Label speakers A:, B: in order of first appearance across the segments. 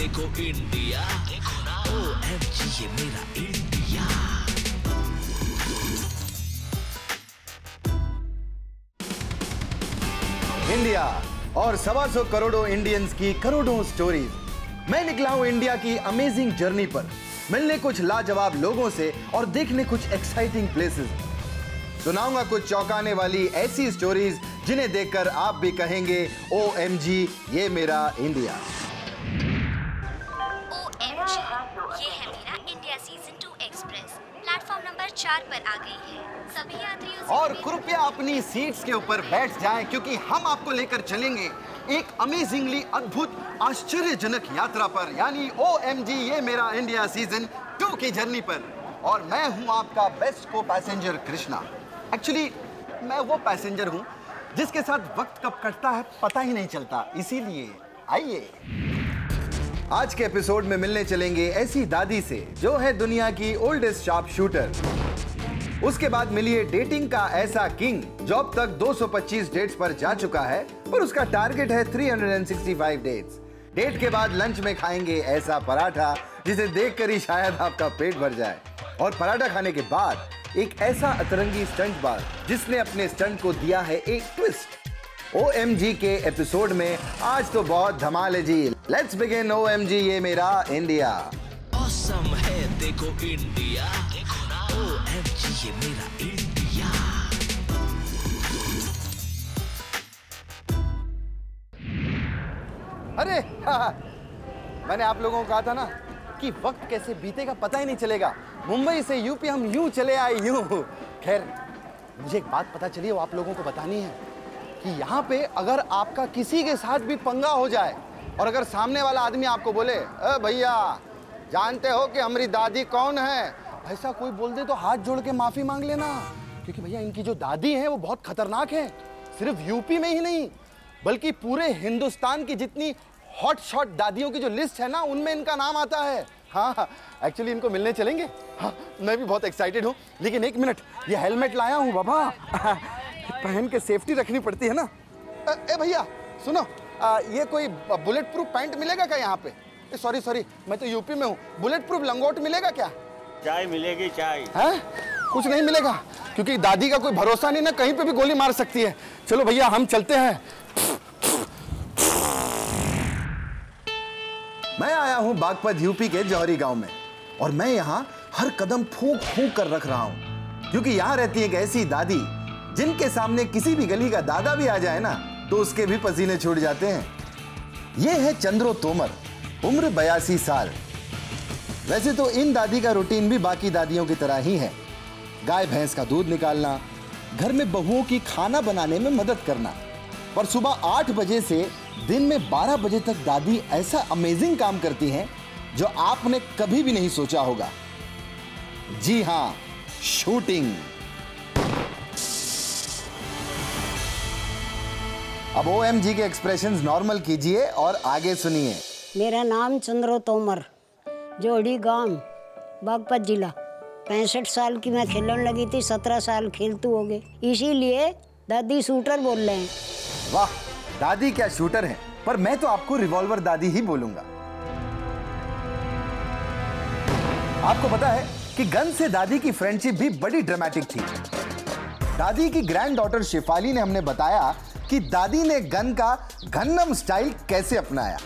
A: देखो इंडिया, देखो ना OMG ये मेरा इंडिया।
B: इंडिया और 125 करोड़ों इंडियंस की करोड़ों स्टोरीज। मैं निकला हूं इंडिया की अमेजिंग जर्नी पर, मिलने कुछ लाजवाब लोगों से और देखने कुछ एक्साइटिंग प्लेसेस। सुनाऊंगा कुछ चौंकाने वाली ऐसी स्टोरीज जिन्हें देखकर आप भी कहेंगे OMG ये मेरा इंडिया।
C: OMG ये है मेरा India season 2 express platform number 4 पर आ गई है। सभी यात्रियों से
B: और कृपया अपनी सीट्स के ऊपर बैठ जाएं क्योंकि हम आपको लेकर चलेंगे एक अमेजिंगली अद्भुत आश्चर्यजनक यात्रा पर, यानी OMG ये मेरा इंडिया सीजन 2 की जर्नी पर। और मैं हूं आपका बेस्ट को पैसेंजर कृष्णा। एक्चुअली मैं वो पैसेंजर हूं जिसके साथ वक्त कब कटता है पता ही नहीं चलता, इसीलिए आइए आज के एपिसोड में मिलने चलेंगे ऐसी दादी से जो है दुनिया की ओल्डेस्ट शार्प शूटर। उसके बाद मिलिए डेटिंग का ऐसा किंग जो अब तक 225 डेट्स पर जा चुका है, पर उसका टारगेट है 365 डेट्स। डेट के बाद लंच में खाएंगे ऐसा पराठा जिसे देखकर ही शायद आपका पेट भर जाए। और पराठा खाने के बाद एक ऐसा अतरंगी स्टंटबाज जिसने अपने स्टंट को दिया है एक ट्विस्ट। OMG के एपिसोड में आज तो बहुत धमाल है जी। लेट्स बिगिन OMG ये मेरा इंडिया।
A: ऑसम है देखो इंडिया, देखो ना OMG ये मेरा इंडिया।
B: अरे मैंने आप लोगों को कहा था ना कि वक्त कैसे बीतेगा पता ही नहीं चलेगा। मुंबई से यूपी हम यूं चले आए यूं। खैर मुझे एक बात पता चली, वो आप लोगों को बतानी है कि यहाँ पे अगर आपका किसी के साथ भी पंगा हो जाए और अगर सामने वाला आदमी आपको बोले भैया जानते हो कि हमारी दादी कौन है, ऐसा कोई बोल दे तो हाथ जोड़ के माफी मांग लेना, क्योंकि भैया इनकी जो दादी है वो बहुत खतरनाक है। सिर्फ यूपी में ही नहीं बल्कि पूरे हिंदुस्तान की जितनी हॉट शॉट दादियों की जो लिस्ट है ना उनमें इनका नाम आता है। हाँ एक्चुअली इनको मिलने चलेंगे। हाँ मैं भी बहुत एक्साइटेड हूँ, लेकिन एक मिनट, ये हेलमेट लाया हूँ बाबा, पहन के सेफ्टी रखनी पड़ती है ना। ए भैया सुनो, ये कोई बुलेट प्रूफ पैंट मिलेगा क्या यहाँ पे? सॉरी मैं तो यूपी में हूँ, बुलेट प्रूफ लंगोट मिलेगा क्या?
D: चाय मिलेगी चाय।
B: है कुछ नहीं मिलेगा क्योंकि दादी का कोई भरोसा नहीं ना, कहीं पे भी गोली मार सकती है। चलो भैया हम चलते हैं। मैं आया हूं बागपत यूपी के जौहरी गांव में और मैं यहां हर कदम फूंक फूंक कर रख रहा हूं क्योंकि यहां रहती है एक ऐसी दादी जिनके सामने किसी भी गली का दादा भी आ जाए ना तो उसके भी पसीने छूट जाते हैं। ये है चंद्रो तोमर, उम्र 82 साल। वैसे तो इन दादी का रूटीन भी बाकी दादियों की तरह ही है, गाय भैंस का दूध निकालना, घर में बहुओं की खाना बनाने में मदद करना। पर सुबह 8 बजे से दिन में 12 बजे तक दादी ऐसा अमेजिंग काम करती हैं जो आपने कभी भी नहीं सोचा होगा। जी हां, शूटिंग। अब OMG के एक्सप्रेशंस नॉर्मल कीजिए और आगे सुनिए।
E: मेरा नाम चंद्रो तोमर, जोड़ी गांव, बागपत जिला। 65 साल की मैं खेलने लगी थी, 17 साल खेलतू हो गए, इसीलिए दादी शूटर बोल रहे हैं।
B: वाह, दादी क्या शूटर हैं, पर मैं तो आपको रिवॉल्वर दादी ही बोलूंगा। आपको पता है कि गन से दादी की फ्रेंडशिप भी बड़ी ड्रामेटिक थी। दादी की ग्रैंड डॉटर शेफाली ने हमने बताया कि दादी ने गन का गन्नम स्टाइल कैसे अपनाया।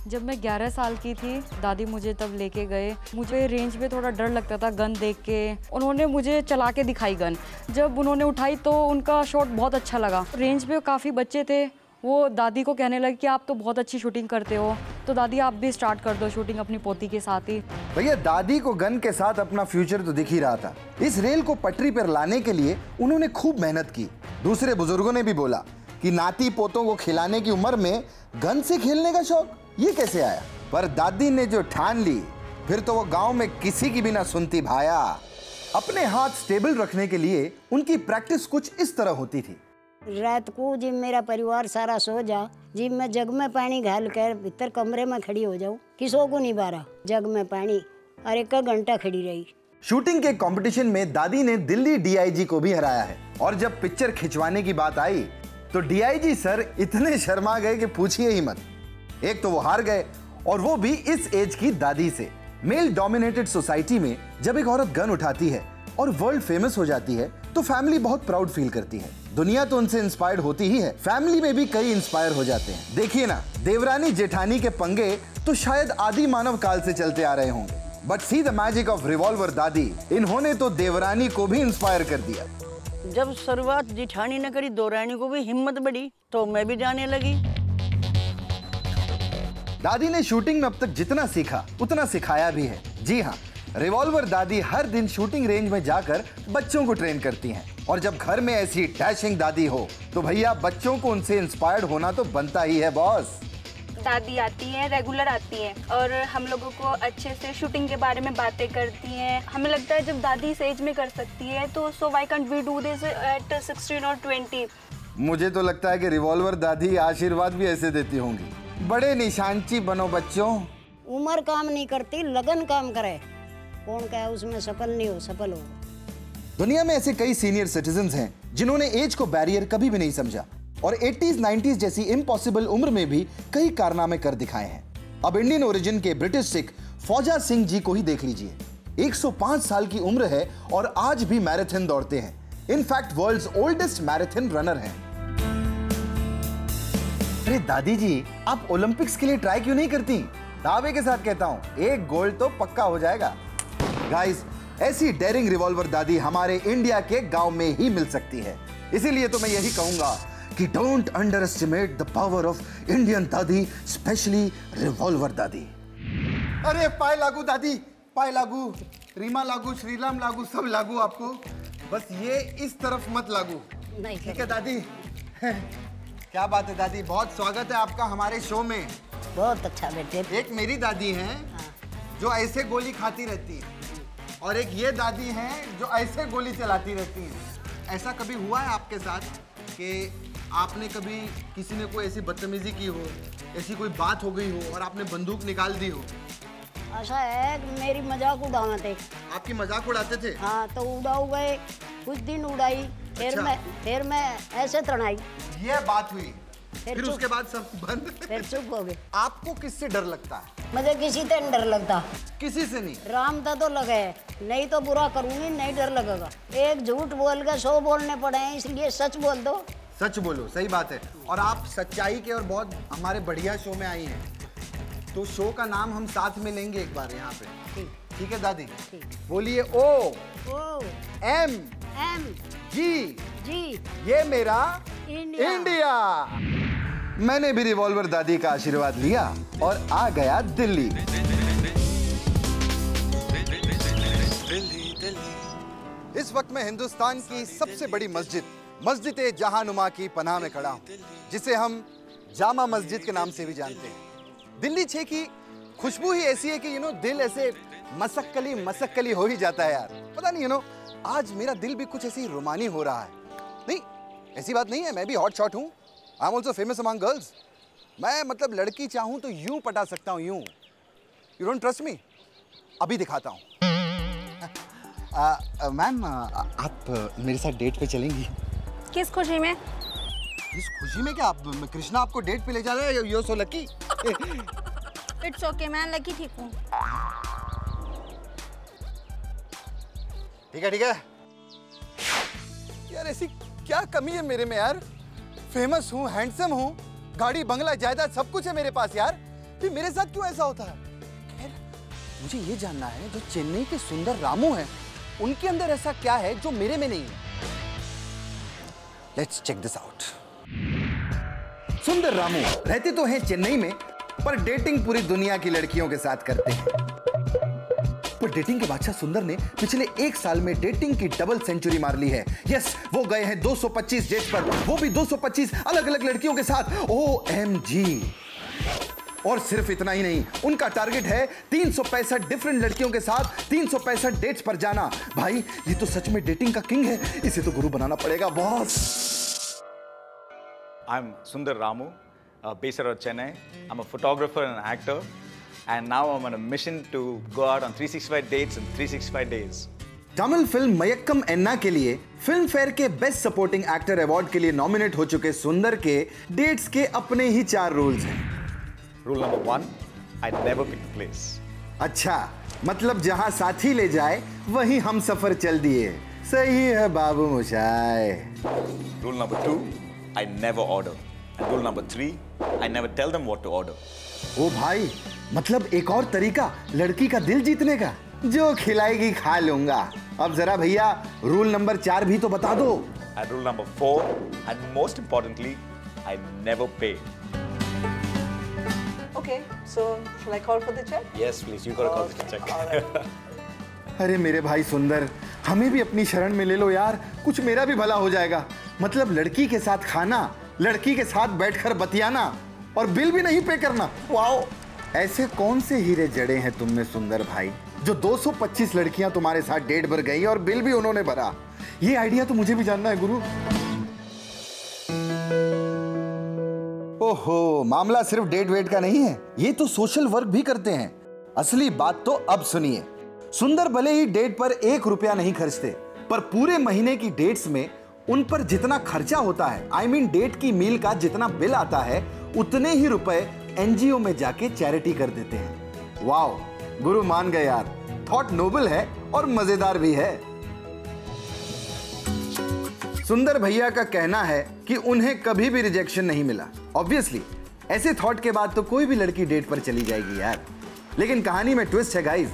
F: जब मैं 11 साल की थी दादी मुझे तब लेके गए। मुझे रेंज पे थोड़ा डर लगता था गन देख के। उन्होंने मुझे चला के दिखाई गन, जब उन्होंने उठाई तो उनका शॉट बहुत अच्छा लगा। रेंज पे काफ़ी बच्चे थे, वो दादी को कहने लगे कि आप तो बहुत अच्छी शूटिंग करते हो, तो दादी आप भी स्टार्ट कर दो शूटिंग अपनी पोती के साथ ही।
B: भैया दादी को गन के साथ अपना फ्यूचर तो दिख ही रहा था। इस रेल को पटरी पर लाने के लिए उन्होंने खूब मेहनत की। दूसरे बुजुर्गों ने भी बोला कि नाती पोतों को खिलाने की उम्र में गन से खेलने का शौक ये कैसे आया, पर दादी ने जो ठान ली फिर तो वो गांव में किसी की भी ना सुनती भाया। अपने हाथ स्टेबल रखने के लिए उनकी प्रैक्टिस कुछ इस तरह होती थी।
E: रात को जब मेरा परिवार सारा सो जा, जब मैं जग में पानी घाल कर भीतर कमरे में खड़ी हो जाऊं, किसों को नहीं बारा जग में पानी, और 1 घंटा खड़ी रही।
B: शूटिंग के कंपटीशन में दादी ने दिल्ली DIG को भी हराया है। और जब पिक्चर खिंचवाने की बात आई तो DIG सर इतने शर्मा गए कि पूछिए ही मत। एक तो वो हार गए
G: और वो भी इस एज की दादी से। मेल डोमिनेटेड सोसाइटी में जब एक औरत गन उठाती है और वर्ल्ड फेमस हो जाती है तो फैमिली बहुत प्राउड फील करती है। दुनिया तो उनसे इंस्पायर्ड होती ही है, फैमिली में भी कई इंस्पायर हो जाते हैं। देखिए ना, देवरानी जेठानी के पंगे तो शायद आदि मानव काल से चलते आ रहे होंगे, but see the magic of revolver दादी, इन्होंने तो देवरानी को भी इंस्पायर कर दिया।
H: जब शुरुआत जेठानी ने करी, देवरानी को भी हिम्मत बढ़ी तो मैं भी जाने लगी।
G: दादी ने शूटिंग में अब तक जितना सीखा उतना सिखाया भी है। जी हाँ, रिवॉल्वर दादी हर दिन शूटिंग रेंज में जाकर बच्चों को ट्रेन करती हैं। और जब घर में ऐसी डैशिंग दादी हो तो भैया बच्चों को उनसे इंस्पायर्ड होना तो बनता ही है बॉस।
I: दादी आती हैं, रेगुलर आती हैं और हम लोगों को अच्छे से शूटिंग के बारे में बातें करती हैं। हमें लगता है जब दादी इस एज में कर सकती है तो so why can't we do this at 16 और 20।
G: मुझे तो लगता है कि रिवॉल्वर दादी आशीर्वाद भी ऐसे देती होंगी, बड़े निशानची बनो बच्चों।
E: उम्र काम नहीं करती, लगन काम करे। कौन कहे उसमें सफल नहीं हो, सफल हो।
G: दुनिया में ऐसे कई सीनियर सिटीजन्स हैं जिन्होंने एज को बैरियर कभी भी नहीं समझा और 80s 90s जैसी इम्पॉसिबल उम्र में भी कई कारनामे कर दिखाए हैं। अब इंडियन ओरिजिन के ब्रिटिश सिख फौजा सिंह जी को ही देख लीजिए। 105 साल की उम्र है और आज भी मैराथन दौड़ते हैं। In fact world's oldest marathon runner हैं। अरे दादी जी, आप ओलंपिक्स के लिए ट्राई क्यों नहीं करती? दावे के साथ कहता हूं, एक गोल्ड तो पक्का हो जाएगा। गाइस, ऐसी डेयरिंग रिवॉल्वर दादी हमारे इंडिया के गांव में ही मिल सकती है। इसीलिए तो मैं यही कहूंगा कि don't under estimate the power of Indian दादी, स्पेशली रिवॉल्वर दादी। अरे पाए लागू दादी, पाए लागू, रीमा लागू, श्रीराम लागू, सब लागू आपको, बस ये इस तरफ मत लागू।
E: नहीं,
G: ठीक है दादी? क्या बात है दादी, बहुत स्वागत है आपका हमारे शो में।
E: बहुत अच्छा बेटे।
G: एक मेरी दादी हैं जो ऐसे गोली खाती रहती है और एक ये दादी हैं जो ऐसे गोली चलाती रहती हैं। ऐसा कभी हुआ है आपके साथ कि आपने कभी किसी ने कोई ऐसी बदतमीजी की हो, ऐसी कोई बात हो गई हो और आपने बंदूक निकाल दी हो?
E: ऐसा है कि मेरी मजाक उड़ाना थे।
G: आपकी मजाक उड़ाते थे?
E: हाँ, तो उड़ाऊ गए, कुछ दिन उड़ाई, फिर मैं ऐसे तड़ाई।
G: ये बात हुई, फिर उसके बाद सब बंद,
E: फिर चुप हो गए।
G: आपको किससे डर लगता है?
E: मुझे किसी से डर लगता।
G: किसी से नहीं?
E: राम था तो लगे, नहीं तो बुरा करूंगी, नहीं डर लगेगा। एक झूठ बोल के 100 बोलने पड़े हैं, इसलिए सच बोल दो।
G: सच बोलो, सही बात है। और आप सच्चाई के और बहुत हमारे बढ़िया शो में आई हैं, तो शो का नाम हम साथ में लेंगे एक बार यहाँ पे। ठीक है दादी? बोलिए ओ एम जी, ये मेरा इंडिया। मैंने भी रिवॉल्वर दादी का आशीर्वाद लिया और आ गया दिल्ली। इस वक्त मैं हिंदुस्तान की सबसे बड़ी मस्जिद जहानुमा की पनाह में खड़ा हूँ, जिसे हम जामा मस्जिद के नाम से भी जानते हैं। दिल्ली 6 की खुशबू ही ऐसी है कि दिल ऐसे मसक्कली हो ही जाता है यार। पता नहीं आज मेरा दिल भी कुछ ऐसे ही रोमानी हो रहा है। नहीं, ऐसी बात नहीं है, मैं भी हॉट शॉट हूँ। I am also famous among girls. मैं मतलब लड़की चाहूँ तो यूं पटा सकता हूँ, यूं। You don't trust me? अभी दिखाता हूँ। मैम, आप मेरे साथ डेट पे चलेंगी?
I: किस खुशी में?
G: इस खुशी में क्या? आप कृष्णा आपको डेट पे ले जा रहे हैं? You so lucky.
I: It's okay, मैं लकी ठीक हूँ।
G: ठीक है। यार ऐसी क्या कमी है मेरे में यार? फेमस हूँ, हैंडसम हूँ, गाड़ी बंगला जायदाद सब कुछ है मेरे पास यार, फिर मेरे साथ क्यों ऐसा होता है? खैर, मुझे ये जानना है जो चेन्नई के सुंदर रामू हैं, उनके अंदर ऐसा क्या है जो मेरे में नहीं है? Let's check this out. Sundar Ramu रहते तो हैं चेन्नई में, पर डेटिंग पूरी दुनिया की लड़कियों के साथ करते हैं। पर डेटिंग के बादशाह सुंदर ने पिछले 1 साल में डेटिंग की डबल सेंचुरी मार ली है। यस, वो गए हैं 225 डेट पर, वो भी 225 अलग अलग लड़कियों के साथ। OMG! और सिर्फ इतना ही नहीं, उनका टारगेट है 365 डिफरेंट लड़कियों के साथ 365 डेट्स पर जाना। भाई, ये तो सच में डेटिंग का किंग है, इसे तो गुरु बनाना पड़ेगा boss.
J: I'm Sundar Ramu, based out of Chennai. I'm a photographer and an actor, and now I'm on a mission to go out on 365 dates in 365 days.
G: Tamil film Mayakkam Enna के लिए फिल्म फेयर के best supporting actor award के लिए nominate हो चुके सुंदर के dates के अपने ही 4 रूल्स हैं।
J: Rule number 1, I never pick the place.
G: अच्छा, मतलब जहां साथी ले जाए वहीं हम सफर चल दिए। सही है बाबू मोशाय।
J: Rule number 2, I never order. And rule number 3, I never tell them what to order.
G: ओ भाई, मतलब एक और तरीका लड़की का दिल जीतने का, जो खिलाएगी खा लूंगा। अब जरा भैया रूल नंबर 4 भी तो बता दो।
J: And rule number 4, and most importantly, I never pay.
K: Okay, so shall I call for the check?
J: Yes, please. You gotta call the check.
G: अरे मेरे भाई सुंदर, हमें भी अपनी शरण में ले लो यार, कुछ मेरा भी भला हो जाएगा। मतलब लड़की के साथ खाना, लड़की के साथ बैठकर बतियाना और बिल भी नहीं पे करना। वाओ, ऐसे कौन से हीरे जड़े हैं तुम में सुंदर भाई, जो 225 लड़कियां तुम्हारे साथ डेट भर गई और बिल भी उन्होंने भरा। ये आइडिया तो मुझे भी जानना है गुरु। ओहो, मामला सिर्फ डेट वेट का नहीं है, ये तो सोशल वर्क भी करते हैं। असली बात तो अब सुनिए। सुंदर भले ही डेट पर 1 रुपया नहीं खर्चते, पर पूरे महीने की डेट्स में उन पर जितना खर्चा होता है, I mean डेट की मील का जितना बिल आता है, उतने ही रुपए एनजीओ में जाके चैरिटी कर देते हैं। वाओ, गुरु मान गए यार, थॉट नोबल है और मजेदार भी है। सुंदर भैया का कहना है कि उन्हें कभी भी रिजेक्शन नहीं मिला। ऑब्वियसली ऐसे थॉट के बाद तो कोई भी लड़की डेट पर चली जाएगी यार। लेकिन कहानी में ट्विस्ट है गाइस,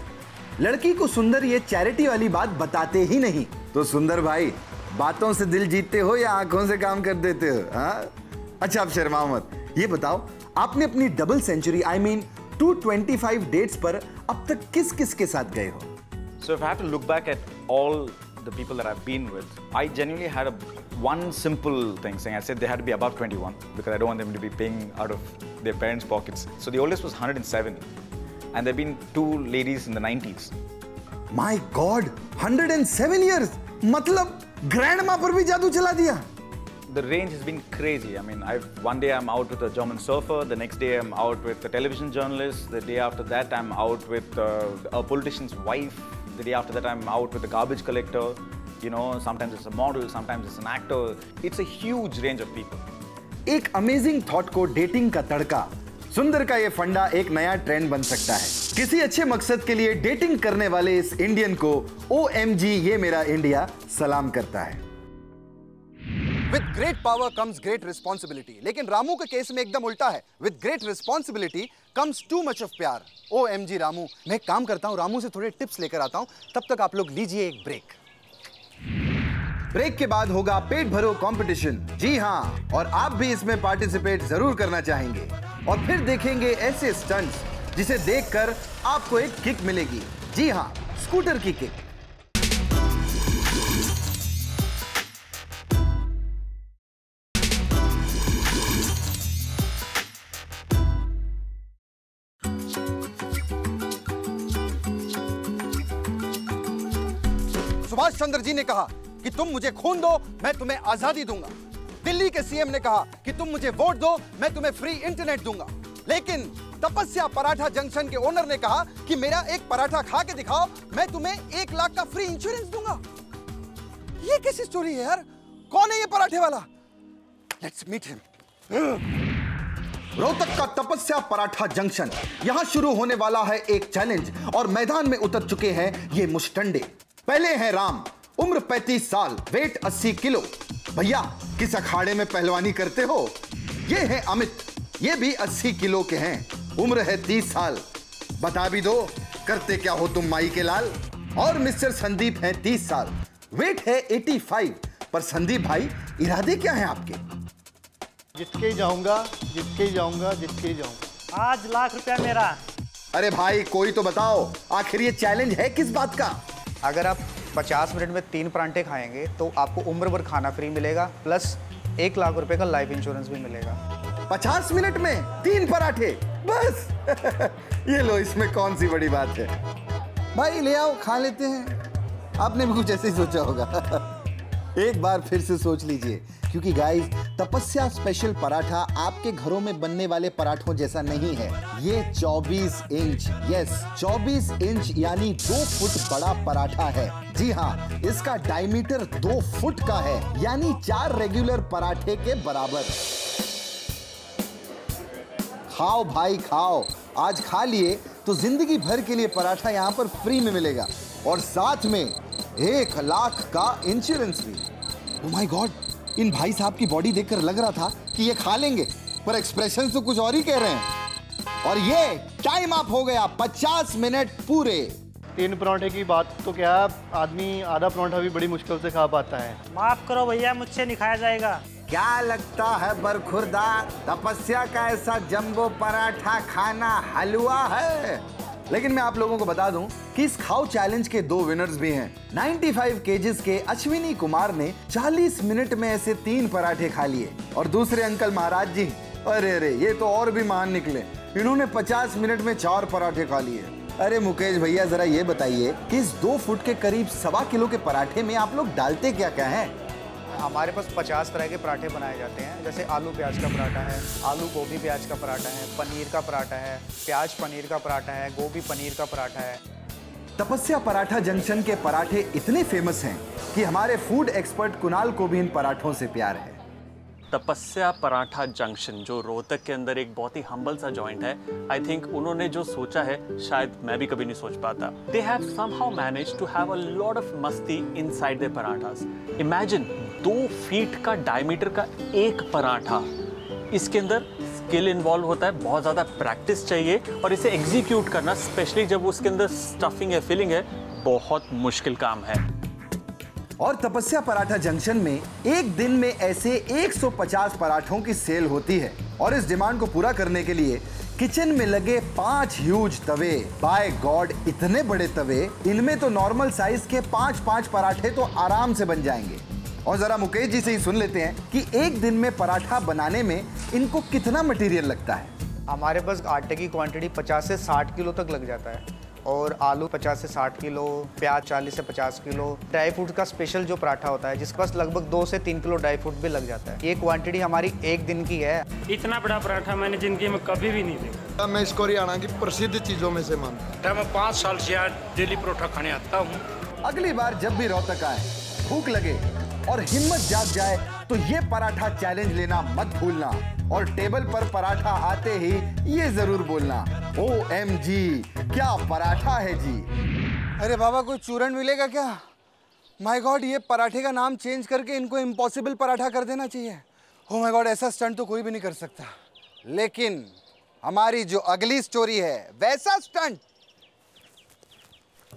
G: लड़की को सुंदर ये चैरिटी वाली बात बताते ही नहीं। तो सुंदर भाई, बातों से दिल जीतते हो या आंखों से काम कर देते हो? हाँ, अच्छा आप शर्माओ मत। ये बताओ, आपने अपनी double century I mean 225 dates पर अब तक किस किस के साथ गए हो?
J: So if I have to look back at all the people that I've been with, I genuinely had one simple thing saying, I said they had to be above 21 because I don't want them to be paying out of their parents' pockets. So the oldest was 107 and there have been 2 ladies in the 90s.
G: My God, 107 years! मतलब grandma पर भी जादू चला दिया।
J: The range has been crazy. I mean, one day I'm out with a German surfer, the next day I'm out with a television journalist, the day after that I'm out with a politician's wife, the day after that I'm out with a garbage collector. You know, sometimes it's a model, sometimes it's an actor. It's a huge range of people.
G: एक amazing thought को dating का तड़का, सुंदर का ये फंडा एक नया trend बन सकता है। किसी अच्छे मकसद के लिए डेटिंग करने वाले इस इंडियन को OMG ये मेरा इंडिया सलाम करता है। With great power comes great responsibility. लेकिन रामू के केस में एकदम उल्टा है। With great responsibility comes too much of प्यार। OMG रामू, मैं एक काम करता हूँ, रामू से थोड़े टिप्स लेकर आता हूँ, तब तक आप लोग लीजिए एक ब्रेक। ब्रेक के बाद होगा पेट भरो कंपटीशन। जी हाँ, और आप भी इसमें पार्टिसिपेट जरूर करना चाहेंगे और फिर देखेंगे ऐसे स्टंट्स जिसे देखकर आपको एक किक मिलेगी। जी हाँ, स्कूटर की किक। सुभाष चंद्र जी ने कहा कि तुम मुझे खून दो, मैं तुम्हें आजादी दूंगा। दिल्ली के सीएम ने कहा कि तुम मुझे वोट दो, मैं तुम्हें फ्री इंटरनेट दूंगा। लेकिन तपस्या पराठा जंक्शन के ओनर ने कहा कि मेरा एक पराठा खा के दिखाओ, मैं तुम्हें 1 लाख का फ्री इंश्योरेंस दूंगा। ये कैसी स्टोरी है यार? कौन है ये पराठे वाला? Let's meet him. रोहतक का तपस्या पराठा जंक्शन, यहां शुरू होने वाला है एक चैलेंज और मैदान में उतर चुके हैं ये मुष्टंडे। पहले हैं राम, उम्र 35 साल, वेट 80 किलो। भैया, किस अखाड़े में पहलवानी करते हो? ये है अमित, ये भी 80 किलो के हैं, उम्र है 30 साल। बता भी दो, करते क्या हो तुम माई के लाल? और मिस्टर संदीप हैं 30 साल, वेट है 85। पर संदीप भाई, इरादे क्या हैं आपके?
L: जीत के ही जाऊंगा, जीत के ही जाऊंगा, जीत के ही जाऊंगा। आज लाख रुपया मेरा।
G: अरे भाई, कोई तो बताओ, आखिर ये चैलेंज है किस बात का?
M: अगर आप 50 मिनट में 3 परांठे खाएंगे तो आपको उम्र भर खाना फ्री मिलेगा, प्लस 1 लाख रुपए का लाइफ इंश्योरेंस भी मिलेगा।
G: 50 मिनट में 3 पराठे बस? ये लो, इसमें कौन सी बड़ी बात है? भाई ले आओ, खा लेते हैं। आपने भी कुछ ऐसे ही सोचा होगा। एक बार फिर से सोच लीजिए, क्योंकि गाइस, तपस्या स्पेशल पराठा आपके घरों में बनने वाले पराठों जैसा नहीं है। ये 24 इंच, यस 24 इंच यानी 2 फुट बड़ा पराठा है। जी हाँ, इसका डायमीटर 2 फुट का है, यानी 4 रेगुलर पराठे के बराबर। खाओ भाई खाओ, आज खा लिए तो जिंदगी भर के लिए पराठा यहाँ पर फ्री में मिलेगा और साथ में 1 लाख का इंश्योरेंस भी। ओह माय गॉड, इन भाई साहब की बॉडी देखकर लग रहा था कि ये खा लेंगे, पर एक्सप्रेशन तो कुछ और ही कह रहे हैं। और ये टाइम अप हो गया, 50 मिनट पूरे।
L: 3 पराठे की बात तो क्या, आदमी आधा पराठा भी बड़ी मुश्किल से खा पाता है।
N: माफ करो भैया, मुझसे नहीं खाया जाएगा।
G: क्या लगता है बरखुरदार, तपस्या का ऐसा जंबो पराठा खाना हलवा है? लेकिन मैं आप लोगों को बता दूं कि इस खाओ चैलेंज के 2 विनर्स भी हैं। 95 केजीज के अश्विनी कुमार ने 40 मिनट में ऐसे 3 पराठे खा लिए और दूसरे अंकल महाराज जी, अरे ये तो और भी महान निकले, इन्होंने 50 मिनट में 4 पराठे खा लिए। अरे मुकेश भैया, जरा ये बताइए कि इस 2 फुट के करीब 1.25 किलो के पराठे में आप लोग डालते क्या क्या हैं?
M: हमारे पास 50 तरह के पराठे बनाए जाते हैं, जैसे आलू प्याज का पराठा है, आलू गोभी प्याज का पराठा है, पनीर का पराठा है, प्याज पनीर का पराठा है, गोभी पनीर का पराठा है।
G: तपस्या पराठा जंक्शन के पराठे इतने फेमस हैं कि हमारे फूड एक्सपर्ट कुणाल को भी इन पराठों से प्यार है।
O: तपस्या पराठा जंक्शन जो रोहतक के अंदर एक बहुत ही हम्बल सा जॉइंट है, आई थिंक उन्होंने जो सोचा है शायद मैं भी कभी नहीं सोच पाता। They have somehow managed to have a lot of masti inside their parathas. Imagine 2 feet का डायमीटर का एक पराठा, इसके अंदर स्किल इन्वॉल्व होता है, बहुत ज़्यादा प्रैक्टिस चाहिए और इसे एग्जीक्यूट करना, स्पेशली जब उसके अंदर स्टफिंग है, फिलिंग है, बहुत मुश्किल काम है।
G: और तपस्या पराठा जंक्शन में एक दिन में ऐसे 150 पराठों की सेल होती है और इस डिमांड को पूरा करने के लिए किचन में लगे 5 ह्यूज तवे। बाय गॉड, इतने बड़े तवे, इनमें तो नॉर्मल साइज के 5-5 पराठे तो आराम से बन जाएंगे। और जरा मुकेश जी से ही सुन लेते हैं कि एक दिन में पराठा बनाने में इनको कितना मटेरियल लगता है।
M: हमारे पास आटे की क्वांटिटी 50 से 60 किलो तक लग जाता है और आलू 50 से 60 किलो, प्याज 40 से 50 किलो। ड्राई फ्रूट का स्पेशल जो पराठा होता है जिसके पास लगभग 2 से 3 किलो ड्राई फ्रूट भी लग जाता है। ये क्वांटिटी हमारी एक दिन की है।
N: इतना बड़ा पराठा मैंने जिंदगी में कभी भी नहीं देखा।
P: मैं इसको हरियाणा की प्रसिद्ध चीज़ों में से मानता हूँ।
N: मैं 5 साल से आज डेली परोठा खाने आता हूँ।
G: अगली बार जब भी रोहतक आए, भूख लगे और हिम्मत जाग जाए तो ये पराठा चैलेंज लेना मत भूलना और टेबल पर पराठा आते ही ये जरूर बोलना, OMG क्या पराठा है जी। अरे बाबा, कोई चूरन मिलेगा क्या? माय गॉड, ये पराठे का नाम चेंज करके इनको इम्पॉसिबल पराठा कर देना चाहिए। ओह माय गॉड, ऐसा स्टंट तो कोई भी नहीं कर सकता। लेकिन हमारी जो अगली स्टोरी है वैसा स्टंट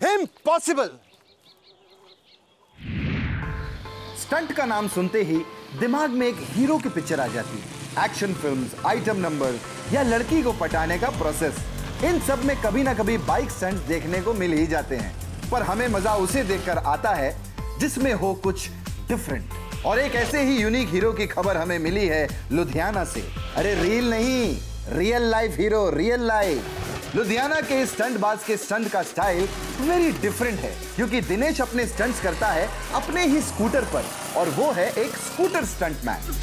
G: इम्पॉसिबल। स्टंट का नाम सुनते ही दिमाग में एक हीरो की पिक्चर आ जाती है। एक्शन फिल्म्स, आइटम नंबर या लड़की को पटाने का प्रोसेस, इन सब में कभी ना कभी बाइक स्टंट्स देखने को मिल ही जाते हैं। पर हमें मजा उसे देखकर आता है जिसमें हो कुछ डिफरेंट। और एक ऐसे ही यूनिक हीरो की खबर हमें मिली है लुधियाना से। अरे रील नहीं, real life hero, real life. Ludhiana के स्टंटबाज के स्टंट का स्टाइल वेरी डिफरेंट है क्योंकि दिनेश अपने स्टंट्स करता है अपने ही स्कूटर पर और वो है एक स्कूटर स्टंटमैन।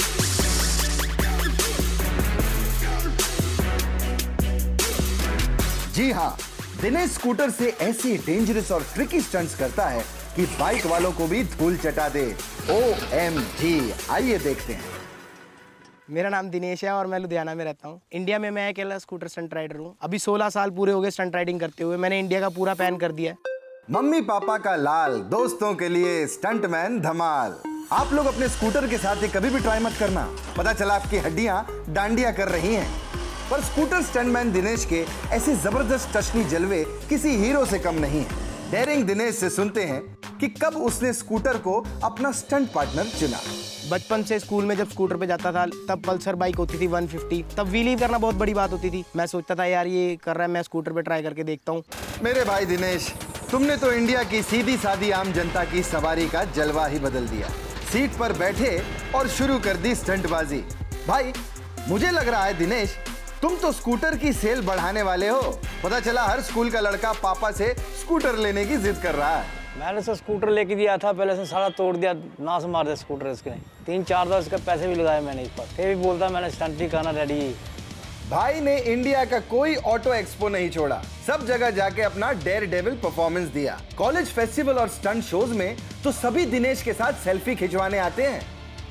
G: जी हाँ, दिनेश स्कूटर से ऐसे डेंजरस और ट्रिकी स्टंट्स करता है कि बाइक वालों को भी धूल चटा दे। OMG, आइए देखते हैं।
Q: मेरा नाम दिनेश है और मैं लुधियाना में रहता हूँ। इंडिया में मैं अकेला स्कूटर स्टंट राइडर हूँ। अभी 16 साल पूरे हो गए स्टंट राइडिंग करते हुए। मैंने इंडिया का पूरा पैन कर दिया है।
G: मम्मी पापा का लाल, दोस्तों के लिए स्टंटमैन धमाल। आप लोग अपने स्कूटर के साथ ही कभी भी ट्राई मत करना, पता चला आपकी हड्डियां डांडिया कर रही हैं। पर स्कूटर स्टंटमैन दिनेश के ऐसे जबरदस्त टचनी जलवे किसी हीरो से कम नहीं है। डेयरिंग दिनेश से सुनते हैं कि कब उसने स्कूटर को अपना स्टंट पार्टनर चुना।
Q: बचपन से स्कूल में जब स्कूटर पे जाता था तब पल्सर बाइक होती थी 150, तब व्हीली करना बहुत बड़ी बात होती थी। मैं सोचता था यार ये कर रहा है, मैं स्कूटर पे ट्राई करके देखता हूँ।
G: मेरे भाई दिनेश, तुमने तो इंडिया की सीधी सादी आम जनता की सवारी का जलवा ही बदल दिया। सीट पर बैठे और शुरू कर दी स्टंटबाजी। भाई मुझे लग रहा है दिनेश, तुम तो स्कूटर की सेल बढ़ाने वाले हो। पता चला हर स्कूल का लड़का पापा से स्कूटर लेने की जिद कर रहा है।
R: मैंने तो स्कूटर लेके दिया था, पहले से सारा तोड़ दिया, नाश मार दिया स्कूटर इसके। 3-4 बार इसका पैसे भी लगाए मैंने इस पर, फिर भी बोलता मैंने स्टंट ही करना रेडी।
G: भाई ने इंडिया का कोई ऑटो एक्सपो नहीं छोड़ा, सब जगह जाके अपना डेयर डेविल परफॉर्मेंस दिया। कॉलेज फेस्टिवल और स्टंट शोज में तो सभी दिनेश के साथ सेल्फी खिंचवाने आते हैं।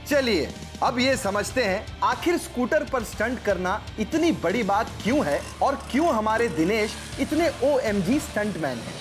G: चलिए अब ये समझते हैं आखिर स्कूटर पर स्टंट करना इतनी बड़ी बात क्यों है और क्यों हमारे दिनेश इतने OMG स्टंटमैन हैं।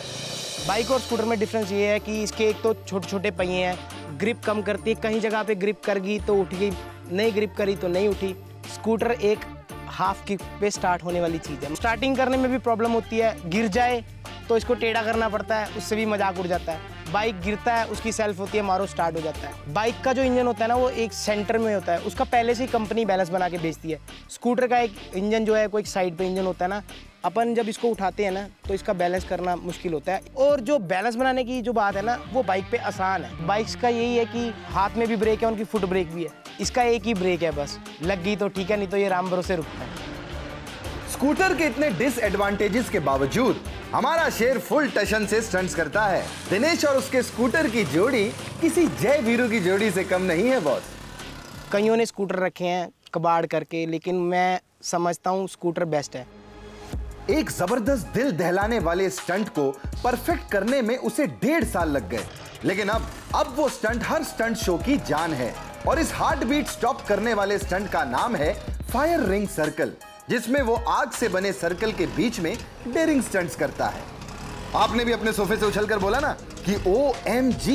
Q: बाइक और स्कूटर में डिफरेंस ये है कि इसके एक तो छोटे छोटे पहिए हैं, ग्रिप कम करती है, कहीं जगह पे ग्रिप कर गई तो उठ गई, नहीं ग्रिप करी तो नहीं उठी। स्कूटर एक हाफ किक पे स्टार्ट होने वाली चीज़ है। स्टार्टिंग करने में भी प्रॉब्लम होती है, गिर जाए तो इसको टेढ़ा करना पड़ता है, उससे भी मजाक उड़ जाता है। बाइक गिरता है, उसकी सेल्फ होती है, मारो स्टार्ट हो जाता है। बाइक का जो इंजन होता है ना वो एक सेंटर में होता है, उसका पहले से ही कंपनी बैलेंस बना के बेचती है। स्कूटर का एक इंजन जो है कोई साइड पे इंजन होता है ना, अपन जब इसको उठाते हैं ना तो इसका बैलेंस करना मुश्किल होता है। और जो बैलेंस बनाने की जो बात है ना वो बाइक पे आसान है। बाइक्स का यही है कि हाथ में भी ब्रेक है, उनकी फुट ब्रेक भी है, इसका एक ही ब्रेक है, बस लग गई तो ठीक है, नहीं तो ये राम भरोसे रुकता है।
G: स्कूटर के इतने डिसएडवांटेजेस के बावजूद हमारा शेर फुल टशन से स्टंट्स करता है। दिनेश और उसके स्कूटर की जोड़ी किसी जय वीरू की जोड़ी से कम नहीं है बॉस।
Q: कईयों ने स्कूटर रखे हैं कबाड़ करके, लेकिन मैं समझता हूँ स्कूटर बेस्ट है।
G: एक जबरदस्त दिल दहलाने वाले स्टंट को परफेक्ट करने में उसे 1.5 साल लग गए, लेकिन अब वो स्टंट हर स्टंट शो की जान है। और इस हार्ट बीट स्टॉप करने वाले स्टंट का नाम है फायर रिंग सर्कल, जिसमें वो आग से बने सर्कल के बीच में डेयरिंग स्टंट्स करता है। आपने भी अपने सोफे से उछलकर बोला ना कि OMG।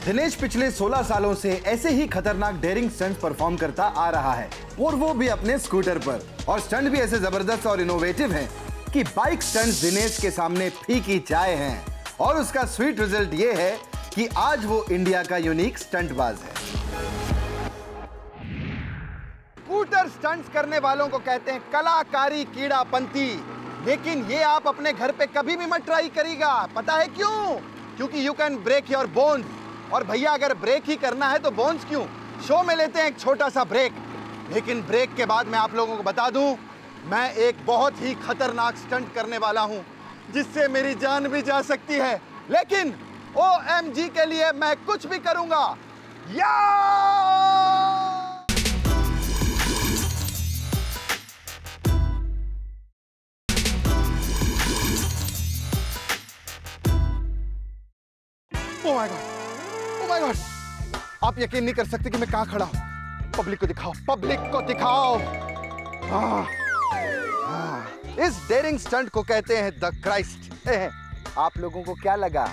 G: दिनेश पिछले 16 सालों से ऐसे ही खतरनाक डेयरिंग स्टंट परफॉर्म करता आ रहा है, और वो भी अपने स्कूटर पर। और स्टंट भी ऐसे जबरदस्त और इनोवेटिव हैं कि बाइक स्टंट्स दिनेश के सामने फीकी चाय हैं। और उसका स्वीट रिजल्ट ये है कि आज वो इंडिया का यूनिक स्टंटबाज है। स्कूटर स्टंट्स करने वालों को कहते हैं कलाकारी कीड़ापंती, लेकिन ये आप अपने घर पे कभी भी मत ट्राई करिएगा। पता है क्यों? क्योंकि you can break your bones. और भैया अगर ब्रेक ही करना है तो बोन्स क्यों? शो में लेते हैं एक छोटा सा ब्रेक, लेकिन ब्रेक के बाद मैं आप लोगों को बता दूं, मैं एक बहुत ही खतरनाक स्टंट करने वाला हूं जिससे मेरी जान भी जा सकती है, लेकिन OMG के लिए मैं कुछ भी करूंगा। या Oh my God! आप यकीन नहीं कर सकते कि मैं कहां खड़ा हूं। पब्लिक को दिखाओ, पब्लिक को दिखाओ। इस डेयरिंग स्टंट को कहते हैं द क्राइस्ट। आप लोगों को क्या लगा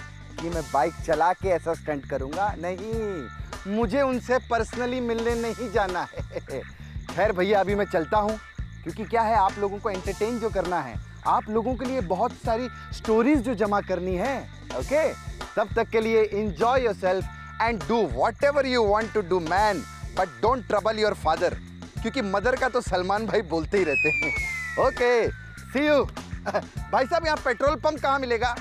G: कि मैं बाइक चला के ऐसा स्टंट करूंगा? नहीं, मुझे उनसे पर्सनली मिलने नहीं जाना है। खैर भैया अभी मैं चलता हूं, क्योंकि क्या है, आप लोगों को एंटरटेन जो करना है, आप लोगों के लिए बहुत सारी स्टोरीज जो जमा करनी है। ओके, तब तक के लिए enjoy yourself and do whatever you want to do man, but don't trouble your father, क्योंकि मदर का तो सलमान भाई बोलते ही रहते हैं। Okay, see you। भाई साहब यहाँ पेट्रोल पंप कहाँ मिलेगा?